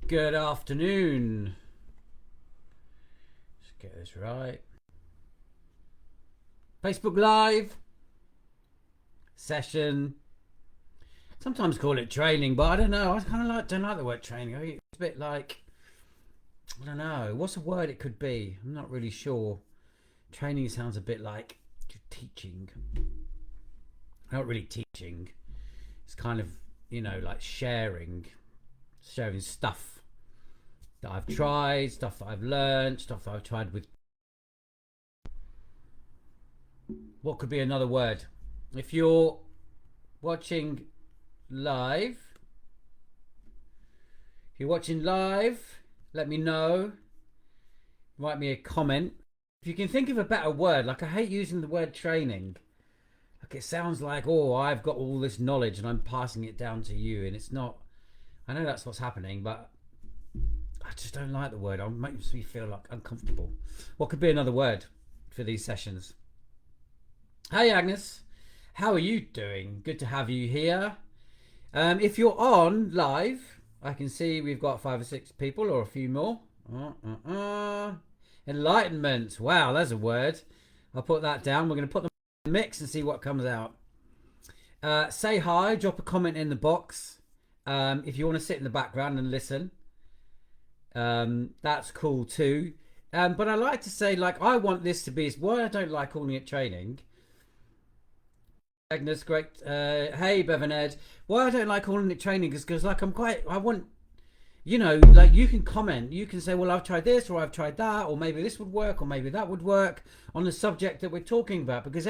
Good afternoon. Let's get this right. Facebook Live session. Sometimes call it training, but I don't know. I kind of don't like the word training. It's a bit like, I don't know. What's a word it could be? I'm not really sure. Training sounds a bit like teaching. Not really teaching. It's kind of, like sharing stuff that I've tried, stuff that I've learned, stuff that I've tried with. What could be another word? If you're watching live, let me know. Write me a comment. If you can think of a better word, like I hate using the word training. Like it sounds like, oh, I've got all this knowledge and I'm passing it down to you, and it's not. I know that's what's happening, but I just don't like the word. It makes me feel like uncomfortable. What could be another word for these sessions? Hey Agnes, how are you doing? Good to have you here. If you're on live, I can see we've got 5 or 6 people or a few more. Enlightenment. Wow, there's a word. I'll put that down. We're going to put them in the mix and see what comes out. Say hi, drop a comment in the box. If you want to sit in the background and listen, that's cool too. But I like to say, like, I want this to be why I don't like calling it training. Agnes, great. Hey, Bev and Ed. Why I don't like calling it training is because, like, I want, like, you can comment. You can say, well, I've tried this or I've tried that, or maybe this would work or maybe that would work on the subject that we're talking about, because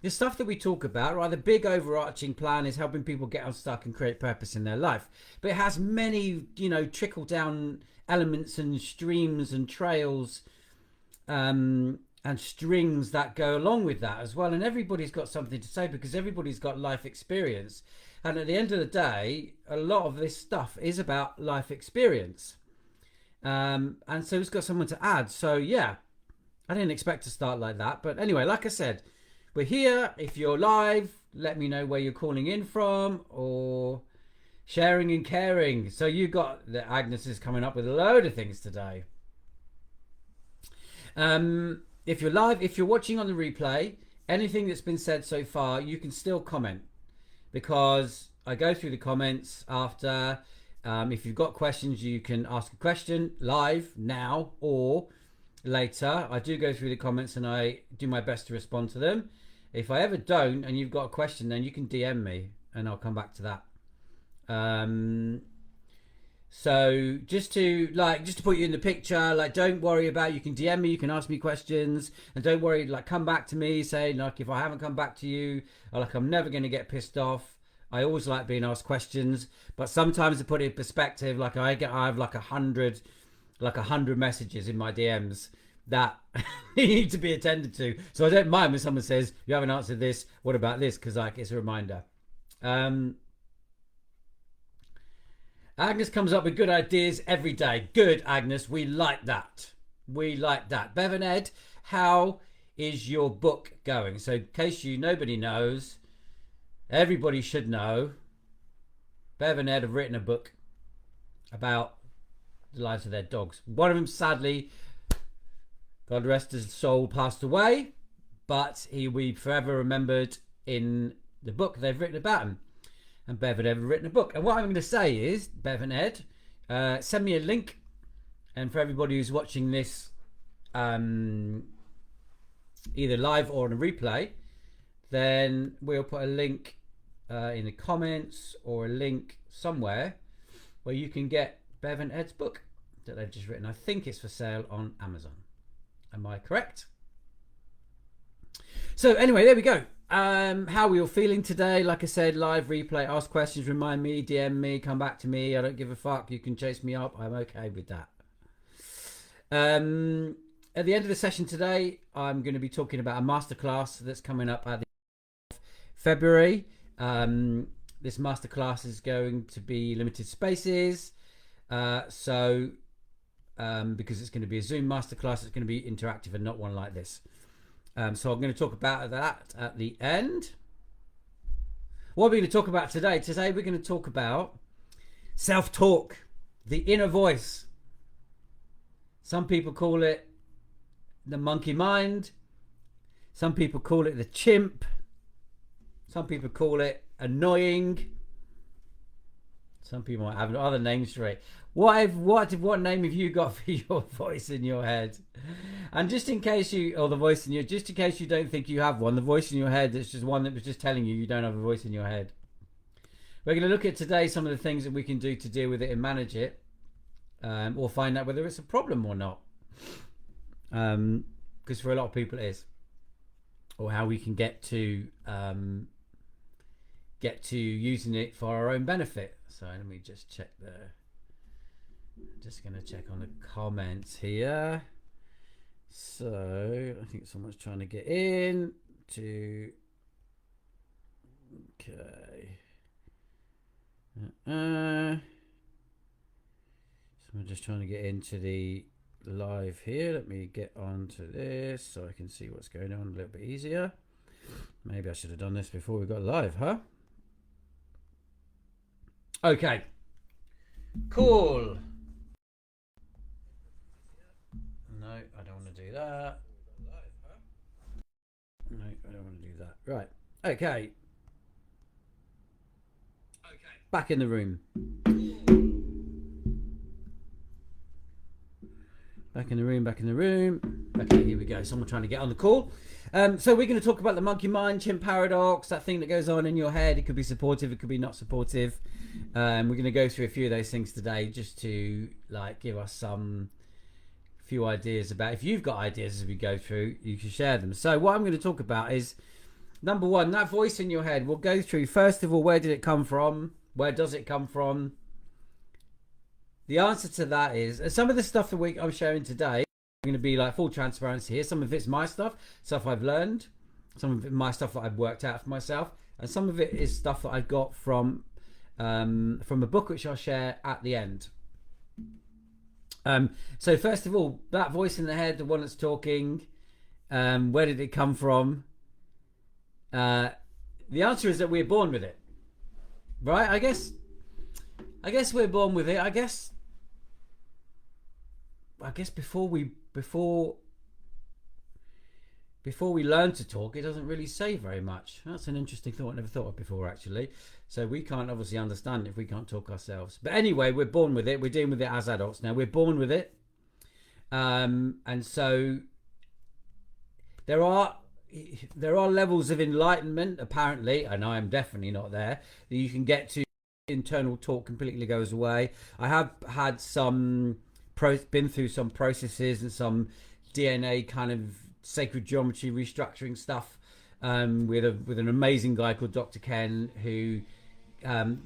the stuff that we talk about, right, the big overarching plan is helping people get unstuck and create purpose in their life. But it has many, trickle down elements and streams and trails, and strings that go along with that as well. And everybody's got something to say because everybody's got life experience. And at the end of the day, a lot of this stuff is about life experience. And so it's got someone to add. So yeah, I didn't expect to start like that. But anyway, like I said, we're here. If you're live, let me know where you're calling in from, or sharing and caring. So you got Agnes is coming up with a load of things today. If you're live, if you're watching on the replay, anything that's been said so far, you can still comment, because I go through the comments after. If you've got questions, you can ask a question live now or later. I do go through the comments and I do my best to respond to them. If I ever don't and you've got a question, then you can DM me and I'll come back to that. So just to put you in the picture, like, don't worry about, you can DM me, you can ask me questions, and don't worry, like, come back to me, say, like, if I haven't come back to you, like, I'm never going to get pissed off. I always like being asked questions, but sometimes to put it in perspective, like, I have like 100 messages in my DMs that need to be attended to. So I don't mind when someone says, you haven't answered this, what about this? Because, like, it's a reminder. Agnes comes up with good ideas every day. Good, Agnes. We like that. Bev and Ed, how is your book going? So in case nobody knows, everybody should know, Bev and Ed have written a book about the lives of their dogs. One of them, sadly, God rest his soul, passed away, but he will be forever remembered in the book they've written about him. And Bev had ever written a book. And what I'm going to say is, Bev and Ed, send me a link. And for everybody who's watching this either live or on a replay, then we'll put a link in the comments or a link somewhere where you can get Bev and Ed's book that they've just written. I think it's for sale on Amazon. Am I correct? So anyway, there we go. How are we all feeling today? Like I said, live, replay, ask questions, remind me, DM me, come back to me. I don't give a fuck. You can chase me up. I'm okay with that. At the end of the session today, I'm going to be talking about a masterclass that's coming up at the end of February. This masterclass is going to be limited spaces. Because it's going to be a Zoom masterclass, it's going to be interactive and not one like this. So I'm going to talk about that at the end. What are we going to talk about today? Today we're going to talk about self-talk, the inner voice. Some people call it the monkey mind. Some people call it the chimp. Some people call it annoying. Some people might have other names for it. What name have you got for your voice in your head? And just in case you, or the voice in your, just in case you don't think you have one, the voice in your head that's just one that was just telling you you don't have a voice in your head. We're going to look at today some of the things that we can do to deal with it and manage it, or find out whether it's a problem or not. Because for a lot of people it is, or how we can get to using it for our own benefit. So let me just check just going to check on the comments here. So I think someone's trying to get in to. Okay. So I'm just trying to get into the live here. Let me get onto this so I can see what's going on a little bit easier. Maybe I should have done this before we got live, huh? Okay. Cool. No, I don't want to do that. No, I don't want to do that. Right. Okay. Back in the room. Back in the room. Okay, here we go. Someone trying to get on the call. So we're going to talk about the monkey mind, chimp paradox, that thing that goes on in your head. It could be supportive, it could be not supportive. We're going to go through a few of those things today just to give us some few ideas about. If you've got ideas as we go through, you can share them. So what I'm going to talk about is, number one, that voice in your head. We'll go through, first of all, where did it come from? Where does it come from? The answer to that is, some of the stuff that I'm sharing today, I'm going to be full transparency here. Some of it's my stuff I've learned. Some of it my stuff that I've worked out for myself. And some of it is stuff that I've got from a book, which I'll share at the end. So first of all, that voice in the head, the one that's talking, where did it come from? The answer is that we're born with it. Right? I guess we're born with it. I guess before we learn to talk, it doesn't really say very much. That's an interesting thought I never thought of before, actually. So we can't obviously understand it if we can't talk ourselves. But anyway, we're born with it. We're dealing with it as adults now. We're born with it. And so there are levels of enlightenment, apparently, and I am definitely not there, that you can get to. Internal talk completely goes away. I have had been through some processes and some DNA kind of sacred geometry restructuring stuff with an amazing guy called Dr. Ken, who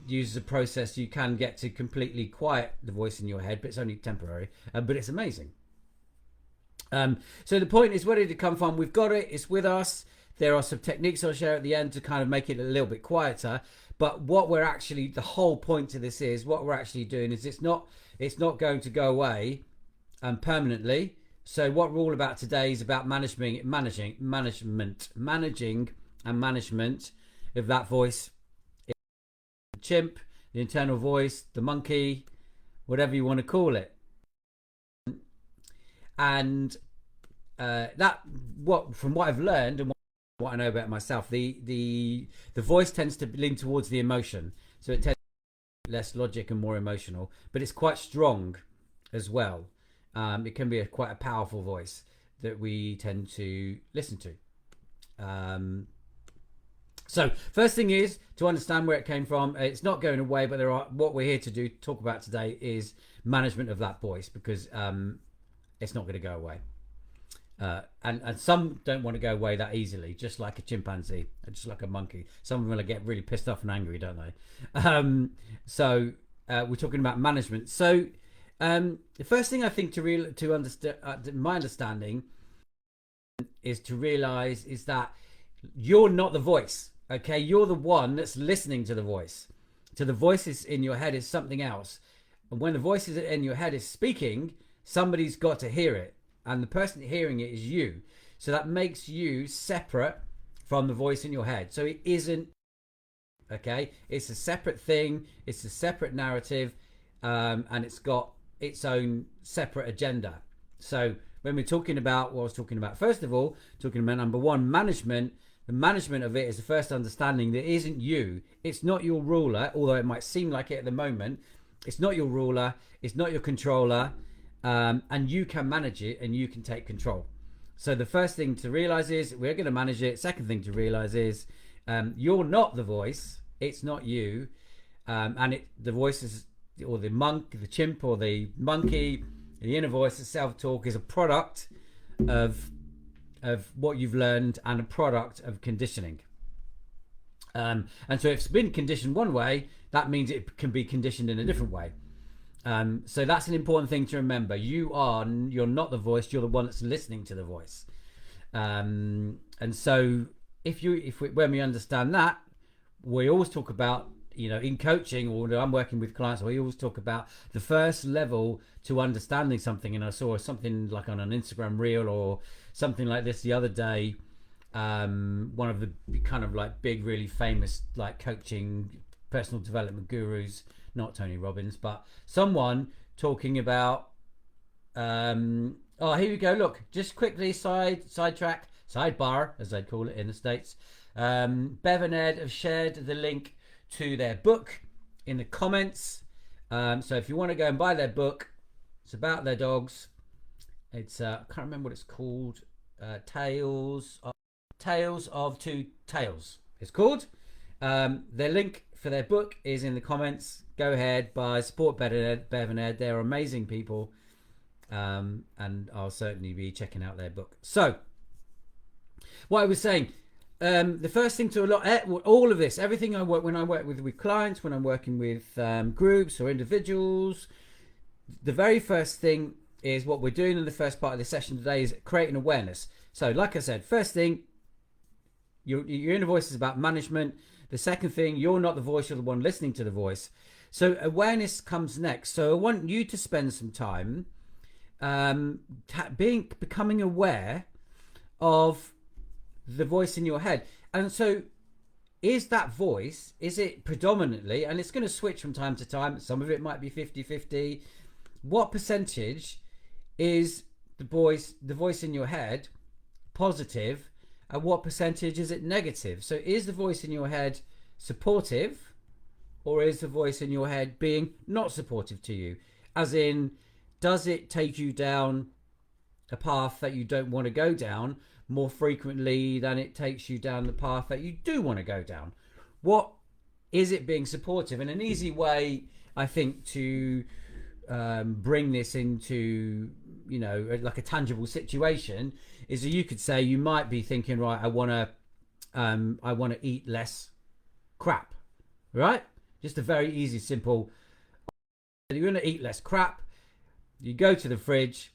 uses a process you can get to completely quiet the voice in your head, but it's only temporary, but it's amazing. So the point is, where did it come from? We've got it. It's with us. There are some techniques I'll share at the end to kind of make it a little bit quieter. But what we're actually, the whole point to this is, what we're actually doing is it's not going to go away permanently. So what we're all about today is about managing and management of that voice. The chimp, the internal voice, the monkey, whatever you want to call it. And from what I've learned and what I know about myself, the voice tends to lean towards the emotion, so it tends to be less logic and more emotional, but it's quite strong as well. It can be quite a powerful voice that we tend to listen to. So first thing is to understand where it came from. It's not going away, but what we're here to talk about today is management of that voice, because it's not going to go away. And some don't want to go away that easily, just like a chimpanzee, just like a monkey. Some of them will get really pissed off and angry, don't they? So we're talking about management. So the first thing I think to understand, my understanding, is to realize is that you're not the voice. Okay, you're the one that's listening to the voice. So the voices in your head is something else. And when the voices in your head is speaking, somebody's got to hear it. And the person hearing it is you. So that makes you separate from the voice in your head. So it isn't, okay? It's a separate thing. It's a separate narrative. and it's got its own separate agenda. So when we're talking about what I was talking about, first of all, talking about number one, management. The management of it is the first understanding that it isn't you. It's not your ruler, although it might seem like it at the moment. It's not your ruler. It's not your controller. And you can manage it and you can take control. So the first thing to realize is we're going to manage it. Second thing to realize is you're not the voice. It's not you. The voice is, or the monk, the chimp, or the monkey, the inner voice, the self-talk is a product of what you've learned and a product of conditioning. And so if it's been conditioned one way, that means it can be conditioned in a different way. So that's an important thing to remember. You're not the voice. You're the one that's listening to the voice. And so when we understand that, we always talk about, in coaching, or when I'm working with clients, we always talk about the first level to understanding something. And I saw something like on an Instagram reel or something like this the other day. One of the kind of like big, really famous like coaching, personal development gurus, not Tony Robbins, but someone talking about, here we go. Look, just quickly sidebar, as they'd call it in the States. Bev and Ed have shared the link to their book in the comments. So if you want to go and buy their book, it's about their dogs. It's I can't remember what it's called. Tales of Two Tails. It's called. Their link for their book is in the comments. Go ahead, buy, support Bev and Ed. They're amazing people, and I'll certainly be checking out their book. So, what I was saying, the first thing to all of this, everything when I work with clients, when I'm working with groups or individuals, the very first thing is what we're doing in the first part of the session today is creating awareness. So, like I said, first thing, your inner voice is about management. The second thing, you're not the voice, you're the one listening to the voice. So awareness comes next. So I want you to spend some time becoming aware of the voice in your head. And so is that voice, is it predominantly, and it's going to switch from time to time, some of it might be 50-50, what percentage is the voice in your head positive, and what percentage is it negative? So is the voice in your head supportive, or is the voice in your head being not supportive to you? As in, does it take you down a path that you don't want to go down more frequently than it takes you down the path that you do want to go down? What is it being supportive? And an easy way, I think, to bring this into, like a tangible situation is that you could say you might be thinking, right, I want to eat less crap, right? Just a very easy, simple. You're going to eat less crap. You go to the fridge.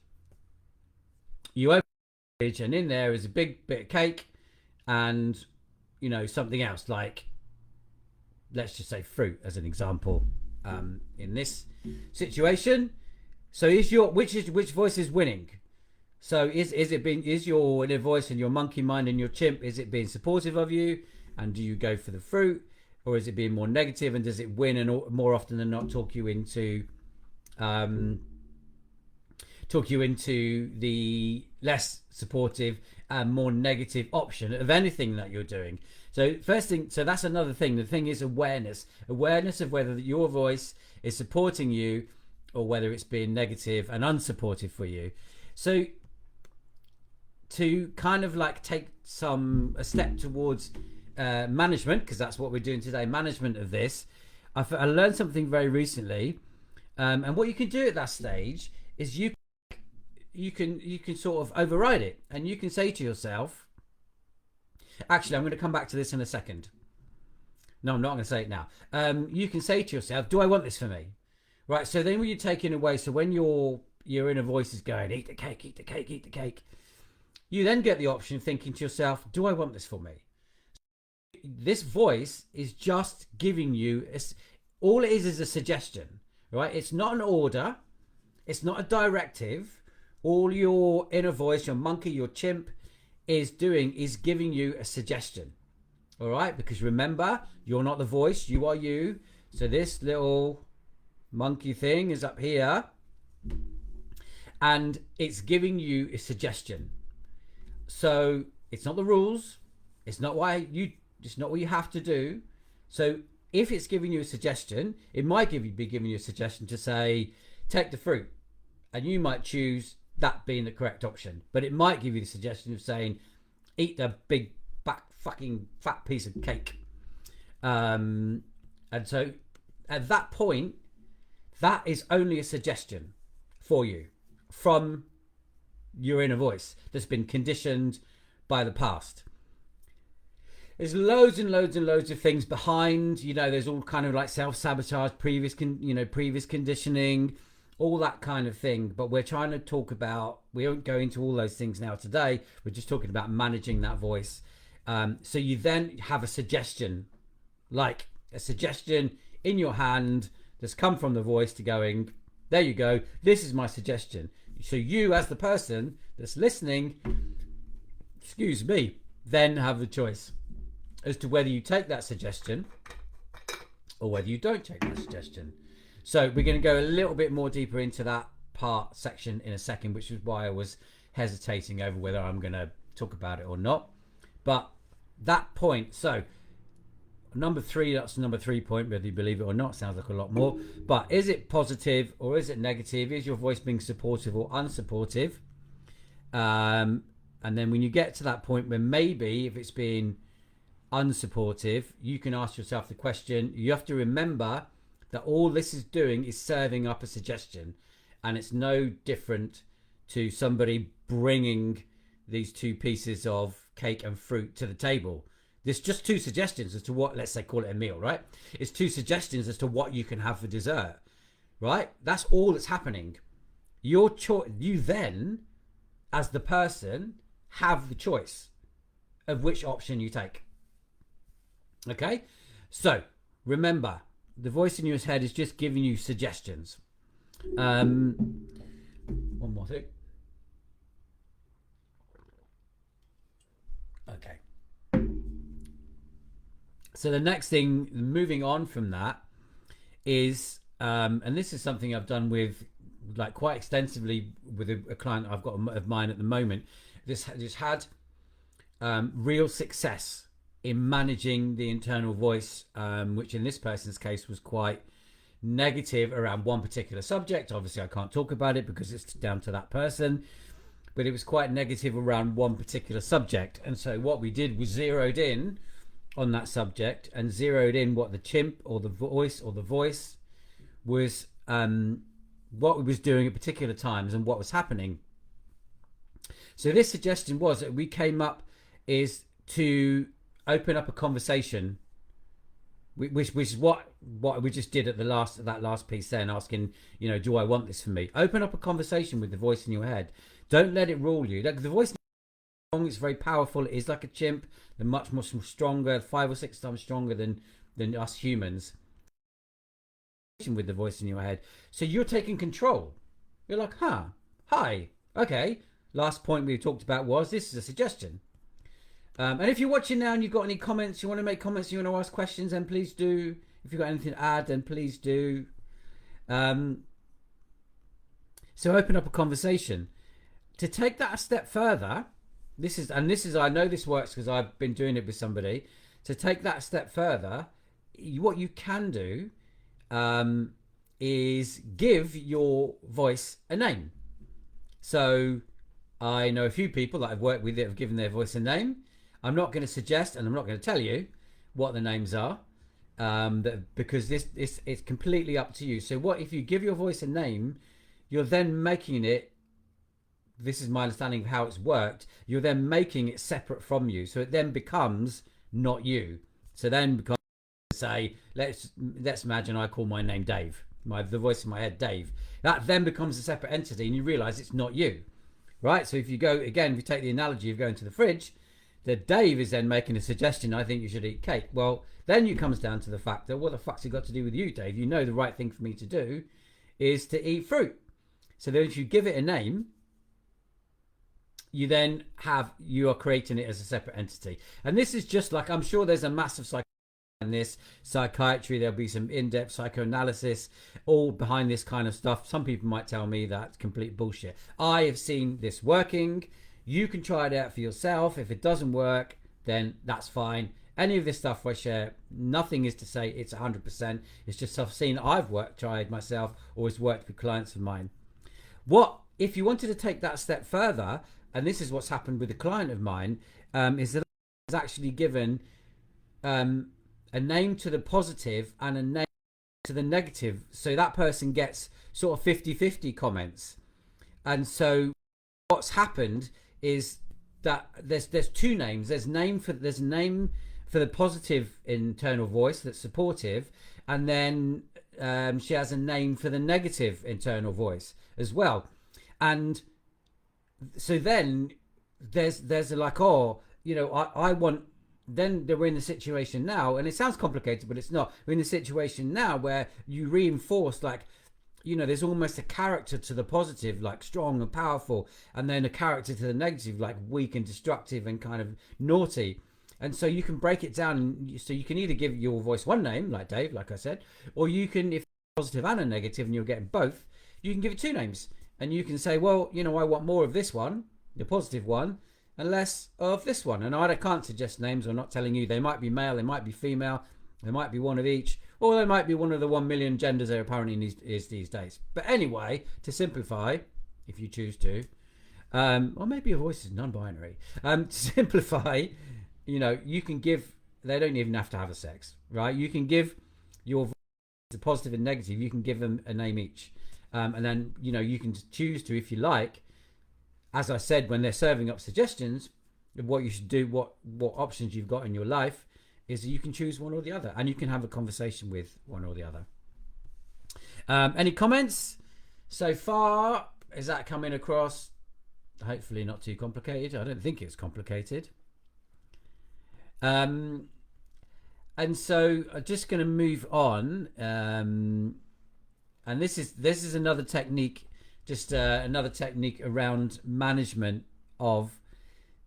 You open the fridge, and in there is a big bit of cake, and something else, like, let's just say fruit as an example. In this situation, so which voice is winning? So is your inner voice and your monkey mind and your chimp, is it being supportive of you, and do you go for the fruit, or is it being more negative, and does it win and more often than not talk you into the less supportive and more negative option of anything that you're doing? So first thing, so that's another thing. The thing is awareness of whether your voice is supporting you or whether it's being negative and unsupportive for you. So to kind of like take a step towards management, because that's what we're doing today, management of this, I learned something very recently, and what you can do at that stage is you can sort of override it, and you can say to yourself, actually, I'm going to come back to this in a second. No, I'm not going to say it now. You can say to yourself, do I want this for me? Right, so then when you're taking away, so when your inner voice is going, eat the cake, eat the cake, eat the cake, you then get the option of thinking to yourself, do I want this for me? This voice is just giving you, all it is a suggestion, right? It's not an order. It's not a directive. All your inner voice, your monkey, your chimp is doing is giving you a suggestion. All right? Because remember, you're not the voice, you are you. So this little monkey thing is up here, and it's giving you a suggestion. So it's not the rules. It's not what you have to do. So if it's giving you a suggestion, it might be giving you a suggestion to say, take the fruit. And you might choose that being the correct option. But it might give you the suggestion of saying, eat the big fucking fat piece of cake. And so at that point, that is only a suggestion for you from your inner voice that's been conditioned by the past. There's loads and loads and loads of things behind. There's all kind of like self-sabotage, previous conditioning, all that kind of thing. But we're trying to talk about, we won't go into all those things now today. We're just talking about managing that voice. So you then have a suggestion, like a suggestion in your hand that's come from the voice to going, there you go, this is my suggestion. So you, as the person that's listening, then have the choice as to whether you take that suggestion or whether you don't take that suggestion. So we're going to go a little bit more deeper into that section in a second, which is why I was hesitating over whether I'm going to talk about it or not. But that point, so number 3, that's the number 3 point, whether you believe it or not, sounds like a lot more. But is it positive or is it negative? Is your voice being supportive or unsupportive? And then when you get to that point where maybe if it's being unsupportive, you can ask yourself the question. You have to remember that all this is doing is serving up a suggestion, and it's no different to somebody bringing these 2 pieces of cake and fruit to the table. There's just 2 suggestions as to what, let's say, call it a meal, right? It's 2 suggestions as to what you can have for dessert, right? That's all that's happening. Your choice, you then, as the person, have the choice of which option you take. Okay? So, remember, the voice in your head is just giving you suggestions. One more thing. Okay. So the next thing, moving on from that, is, and this is something I've done with, like, quite extensively with a client I've got of mine at the moment. This just had real success in managing the internal voice, which in this person's case was quite negative around one particular subject. Obviously, I can't talk about it because it's down to that person, but it was quite negative around one particular subject. And so what we did was zeroed in on that subject and zeroed in what the chimp or the voice was, what it was doing at particular times and what was happening. So this suggestion was that we came up is to open up a conversation, which is what we just did at that last piece then, asking, do I want this for me? Open up a conversation with the voice in your head. Don't let it rule you. Like, the voice, it's very powerful. It is like a chimp. They're much more stronger, 5 or 6 times stronger than us humans. With the voice in your head, so you're taking control. You're like, hi, okay. Last point we talked about was this is a suggestion. And if you're watching now and you've got any comments, you want to make comments, you want to ask questions, then please do. If you've got anything to add, then please do. So open up a conversation. To take that a step further, this is I know this works because I've been doing it with somebody. To take that a step further, what you can do is give your voice a name. So I know a few people that I've worked with that have given their voice a name. I'm not going to suggest, and I'm not going to tell you what the names are, because it's completely up to you. So what if you give your voice a name, you're then making it, this is my understanding of how it's worked, you're then making it separate from you. So it then becomes not you. So then becomes, say, let's imagine I call my name Dave, the voice in my head, Dave. That then becomes a separate entity, and you realize it's not you, right? So if you take the analogy of going to the fridge, that Dave is then making a suggestion, I think you should eat cake. Well, then it comes down to the fact that what the fuck's it got to do with you, Dave? You know the right thing for me to do is to eat fruit. So then if you give it a name, you are creating it as a separate entity. And this is just like, I'm sure there's a massive and this psychiatry, there'll be some in-depth psychoanalysis all behind this kind of stuff. Some people might tell me that's complete bullshit. I have seen this working. You can try it out for yourself. If it doesn't work, then that's fine. Any of this stuff I share, nothing is to say it's 100%. It's just stuff I've tried myself, or it's worked with clients of mine. What if you wanted to take that step further, and this is what's happened with a client of mine, is that I was actually given a name to the positive and a name to the negative, so that person gets sort of 50-50 comments. And so what's happened is that there's two names. There's a name for the positive internal voice that's supportive, and then she has a name for the negative internal voice as well. And so then there's like, oh, you know, I want. Then we're in the situation now, and it sounds complicated, but it's not. We're in the situation now where you reinforce, like, you know, there's almost a character to the positive, like strong and powerful, and then a character to the negative, like weak and destructive and kind of naughty. And so you can break it down. So you can either give your voice one name, like Dave, like I said, or you can, if positive and a negative and you're getting both, you can give it two names. And you can say, well, you know, I want more of this one, the positive one, and less of this one. And I can't suggest names. I'm not telling you. They might be male, they might be female, they might be one of each, or they might be one of the 1 million genders there apparently is these days. But anyway, to simplify, if you choose to, or maybe your voice is non-binary. To simplify, you know, you can give. They don't even have to have a sex, right? You can give your voice, the positive and negative. You can give them a name each, and then, you know, you can choose to, if you like. As I said, when they're serving up suggestions of what you should do, what options you've got in your life, is you can choose one or the other, and you can have a conversation with one or the other. Any comments so far? Is that coming across? Hopefully not too complicated. I don't think it's complicated. And so I'm just going to move on. And this is another technique. Just another technique around management of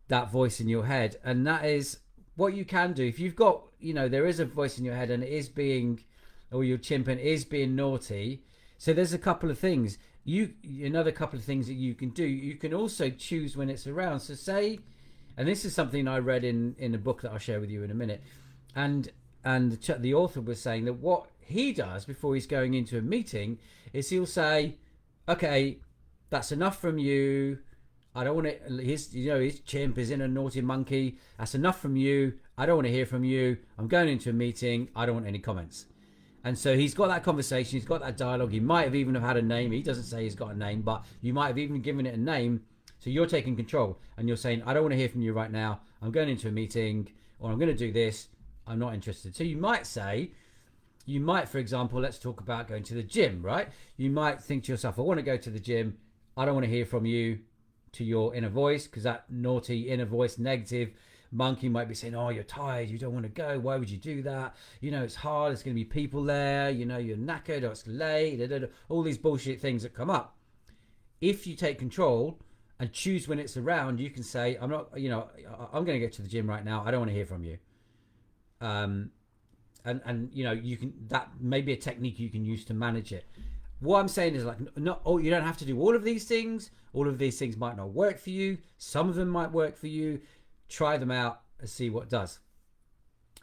that voice in your head. And that is what you can do. If you've got, you know, there is a voice in your head and it is being, or your chimpanzee is being naughty. So there's a couple of things. Another couple of things that you can do. You can also choose when it's around. So say, and this is something I read in a book that I'll share with you in a minute. And the author was saying that what he does before he's going into a meeting is he'll say, okay, that's enough from you. I don't want to. His chimp is in a naughty monkey. That's enough from you. I don't want to hear from you. I'm going into a meeting. I don't want any comments. And so he's got that conversation. He's got that dialogue. He might have even have had a name. He doesn't say he's got a name, but you might have even given it a name. So you're taking control and you're saying, I don't want to hear from you right now. I'm going into a meeting, or I'm going to do this. I'm not interested. So you might say. You might, for example, let's talk about going to the gym, right? You might think to yourself, I want to go to the gym. I don't want to hear from you, to your inner voice, because that naughty inner voice, negative monkey might be saying, oh, you're tired. You don't want to go. Why would you do that? You know, it's hard. There's going to be people there. You know, you're knackered, or it's late. All these bullshit things that come up. If you take control and choose when it's around, you can say, I'm not, you know, I'm going to get to the gym right now. I don't want to hear from you. And you know, you can, that may be a technique you can use to manage it. What I'm saying is, like, you don't have to do all of these things. All of these things might not work for you. Some of them might work for you. Try them out and see what does.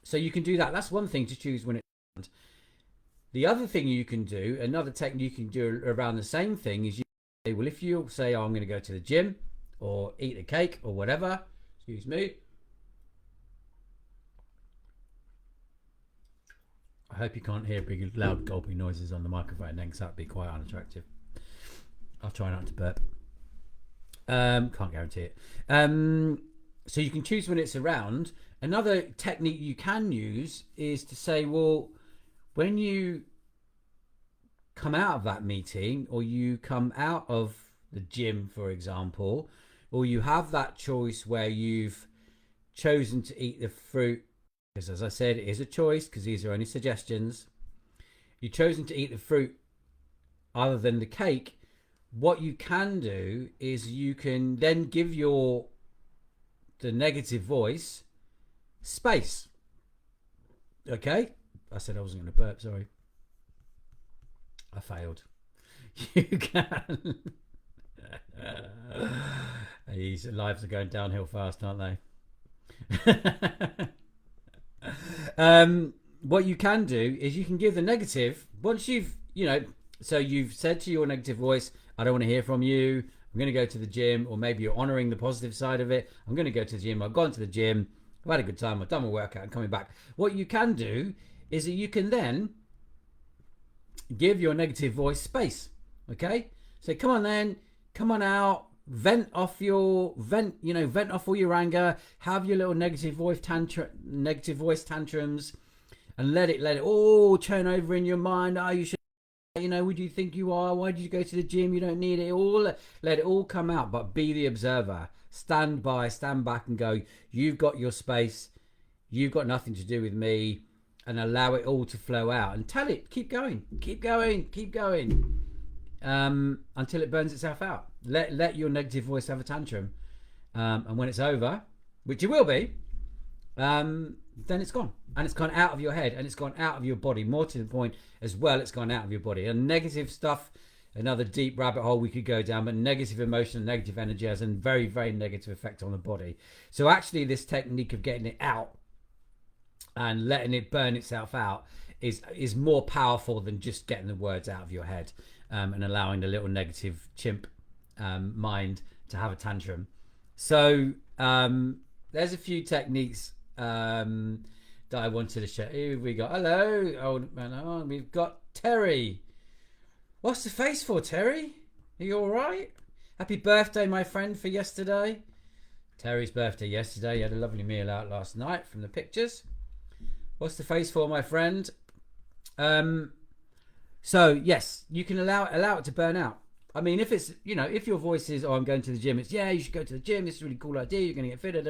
So you can do that. That's one thing, to choose when it's. The other thing you can do, another technique you can do around the same thing, is you say, well, if you say, oh, I'm going to go to the gym or eat a cake or whatever, excuse me. I hope you can't hear big, loud, gulping noises on the microphone, then, because that'd be quite unattractive. I'll try not to burp. Can't guarantee it. So you can choose when it's around. Another technique you can use is to say, well, when you come out of that meeting, or you come out of the gym, for example, or you have that choice where you've chosen to eat the fruit, because as I said, it is a choice, because these are only suggestions. You've chosen to eat the fruit other than the cake. What you can do is you can then give the negative voice space. Okay. I said I wasn't going to burp. Sorry. I failed. You can. These lives are going downhill fast, aren't they? What you can do is you can give the negative once you've, so you've said to your negative voice, I don't want to hear from you. I'm going to go to the gym, or maybe you're honoring the positive side of it. I'm going to go to the gym. I've gone to the gym. I've had a good time. I've done my workout and coming back. What you can do is that you can then give your negative voice space. Okay? So come on then, come on out, vent off all your anger, have your little negative voice tantrums, and let it all turn over in your mind. Oh, you should, who do you think you are? Why did you go to the gym? You don't need it all. Let it all come out, but be the observer. Stand back and go, you've got your space. You've got nothing to do with me, and allow it all to flow out and tell it, keep going, until it burns itself out. Let your negative voice have a tantrum, and when it's over, which it will be, then it's gone, and it's gone out of your head, and it's gone out of your body. More to the point as well, it's gone out of your body. And negative stuff, another deep rabbit hole we could go down, but negative emotion and negative energy has a very, very negative effect on the body. So actually this technique of getting it out and letting it burn itself out is more powerful than just getting the words out of your head, and allowing the little negative chimp mind to have a tantrum. So there's a few techniques that I wanted to share. Here we go. hello old man. We've got Terry. What's the face for, Terry? Are you all right? Happy birthday, my friend, for yesterday. Terry's birthday yesterday. He had a lovely meal out last night from the pictures. What's the face for, my friend? So yes, you can allow it to burn out. I mean, if it's, if your voice is, oh, I'm going to the gym, it's, yeah, you should go to the gym, this is a really cool idea, you're going to get fit,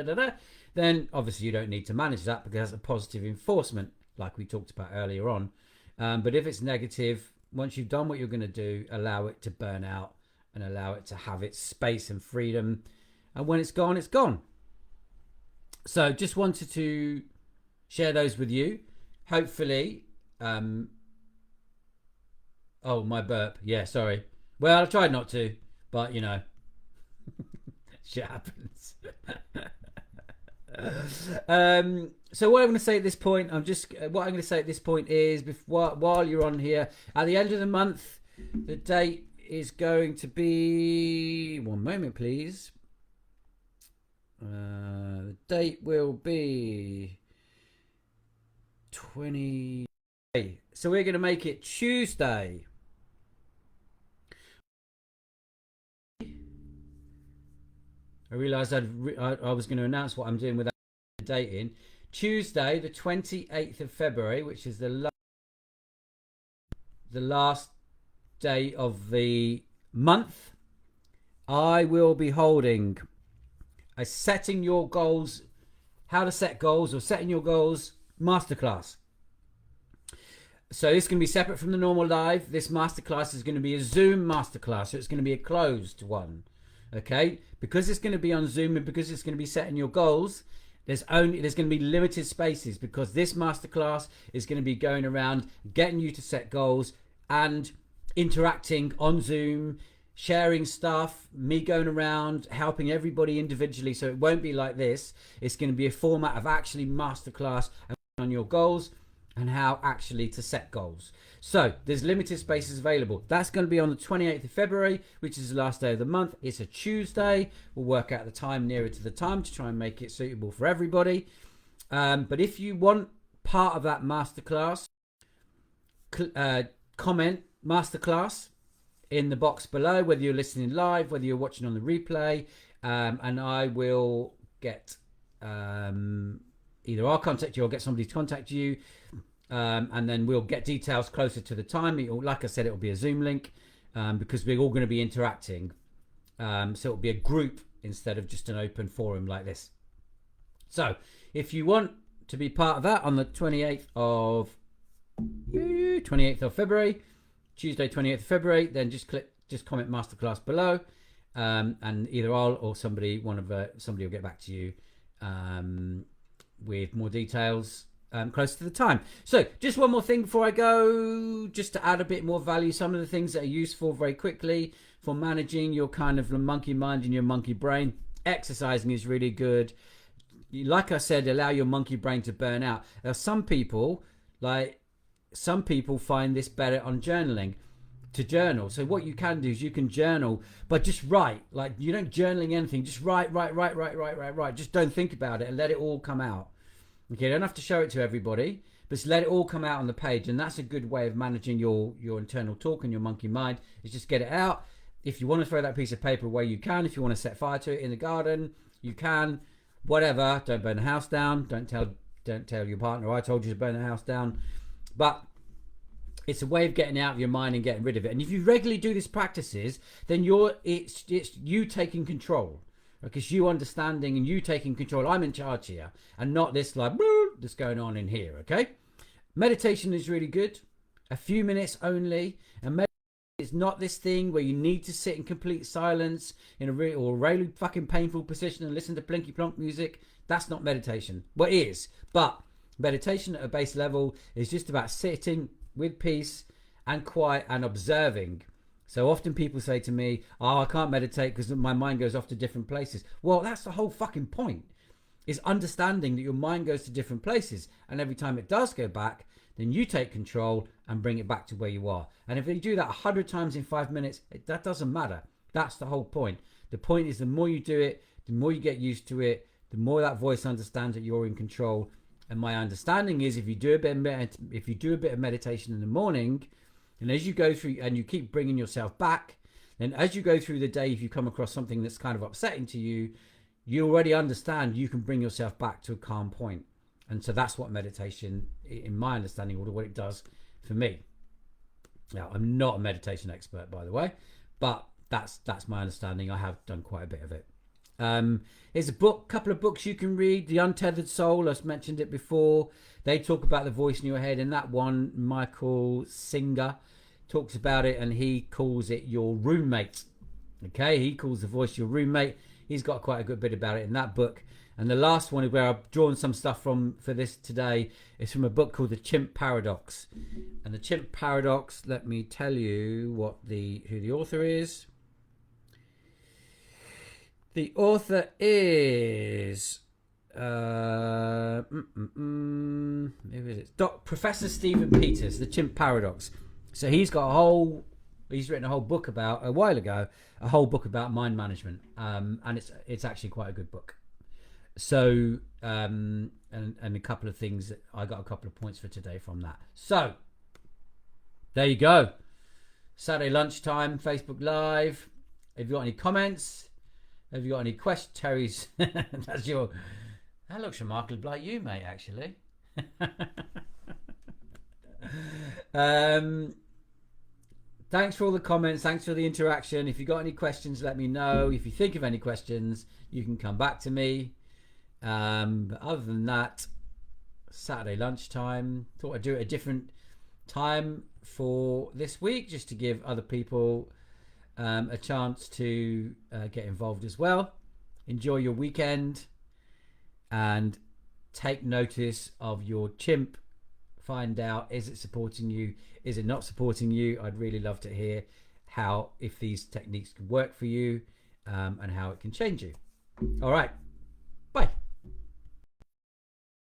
then obviously you don't need to manage that, because that's a positive enforcement, like we talked about earlier on. But if it's negative, once you've done what you're going to do, allow it to burn out and allow it to have its space and freedom. And when it's gone, it's gone. So just wanted to share those with you. Hopefully, oh, my burp. Yeah, sorry. Well, I tried not to, but shit happens. So what I'm going to say at this point, is while you're on here, at the end of the month, the date is going to be, one moment please. The date will be 20. So we're going to make it Tuesday. I realised I was going to announce what I'm doing without the date in. Tuesday, the 28th of February, which is the last day of the month, I will be holding a setting your goals, how to set goals or setting your goals masterclass. So this is going to be separate from the normal live. This masterclass is going to be a Zoom masterclass, so it's going to be a closed one. Okay, because it's going to be on Zoom and because it's going to be setting your goals, there's going to be limited spaces, because this masterclass is going to be going around getting you to set goals and interacting on Zoom, sharing stuff, me going around helping everybody individually. So it won't be like this. It's going to be a format of actually masterclass on your goals and how actually to set goals. So there's limited spaces available. That's going to be on the 28th of February, which is the last day of the month. It's a Tuesday. We'll work out the time nearer to the time to try and make it suitable for everybody. But if you want part of that masterclass, comment masterclass in the box below, whether you're listening live, whether you're watching on the replay, and I will get either I'll contact you or get somebody to contact you, and then we'll get details closer to the time. Like I said, it'll be a Zoom link, because we're all going to be interacting, so it'll be a group instead of just an open forum like this. So if you want to be part of that on the 28th of February, Tuesday 28th of February, then just comment masterclass below, and either I'll or somebody will get back to you with more details. close to the time. So just one more thing before I go, just to add a bit more value. Some of the things that are useful very quickly for managing your kind of monkey mind and your monkey brain. Exercising is really good. Like I said, allow your monkey brain to burn out. Now, some people find this better on journaling, to journal. So what you can do is you can journal, but just write. Like, you don't journaling anything, just write. Just don't think about it and let it all come out. Okay, you don't have to show it to everybody, but just let it all come out on the page. And that's a good way of managing your internal talk and your monkey mind, is just get it out. If you want to throw that piece of paper away, you can. If you want to set fire to it in the garden, you can. Whatever. Don't burn the house down. Don't tell your partner, I told you to burn the house down. But it's a way of getting out of your mind and getting rid of it. And if you regularly do these practices, then it's you taking control. Because you understanding and you taking control. I'm in charge here, and not this like that's going on in here. Okay. Meditation is really good. A few minutes only. And it's not this thing where you need to sit in complete silence in a really fucking painful position and listen to plinky plonk music. That's not meditation. Well, it is. But meditation at a base level is just about sitting with peace and quiet and observing. So often people say to me, oh, I can't meditate because my mind goes off to different places. Well, that's the whole fucking point, is understanding that your mind goes to different places. And every time it does go back, then you take control and bring it back to where you are. And if you do that 100 times in 5 minutes, that doesn't matter. That's the whole point. The point is, the more you do it, the more you get used to it, the more that voice understands that you're in control. And my understanding is, if you do a bit of meditation in the morning, and as you go through and you keep bringing yourself back, then as you go through the day, if you come across something that's kind of upsetting to you, you already understand you can bring yourself back to a calm point. And so that's what meditation, in my understanding, or what it does for me. Now, I'm not a meditation expert, by the way, but that's my understanding. I have done quite a bit of it. Here's a couple of books you can read. The Untethered Soul, I've mentioned it before. They talk about the voice in your head. In that one, Michael Singer talks about it, and he calls it your roommate. Okay, he calls the voice your roommate. He's got quite a good bit about it in that book. And the last one, where I've drawn some stuff from for this today, is from a book called The Chimp Paradox. And The Chimp Paradox, let me tell you who the author is. The author is Professor Stephen Peters, The Chimp Paradox. So he's written a whole book about, a while ago, a whole book about mind management. And it's actually quite a good book. So, and a couple of things that I got a couple of points for today from that. So, there you go. Saturday lunchtime, Facebook Live. Have you got any comments? Have you got any questions? Terry's, that looks remarkably like you, mate, actually. Thanks for all the comments. Thanks for the interaction. If you got any questions, let me know. If you think of any questions, you can come back to me. But other than that, Saturday lunchtime, thought I'd do it a different time for this week, just to give other people a chance to get involved as well. Enjoy your weekend and take notice of your chimp. Find out, is it supporting you, is it not supporting you? I'd really love to hear if these techniques can work for you, and how it can change you. All right.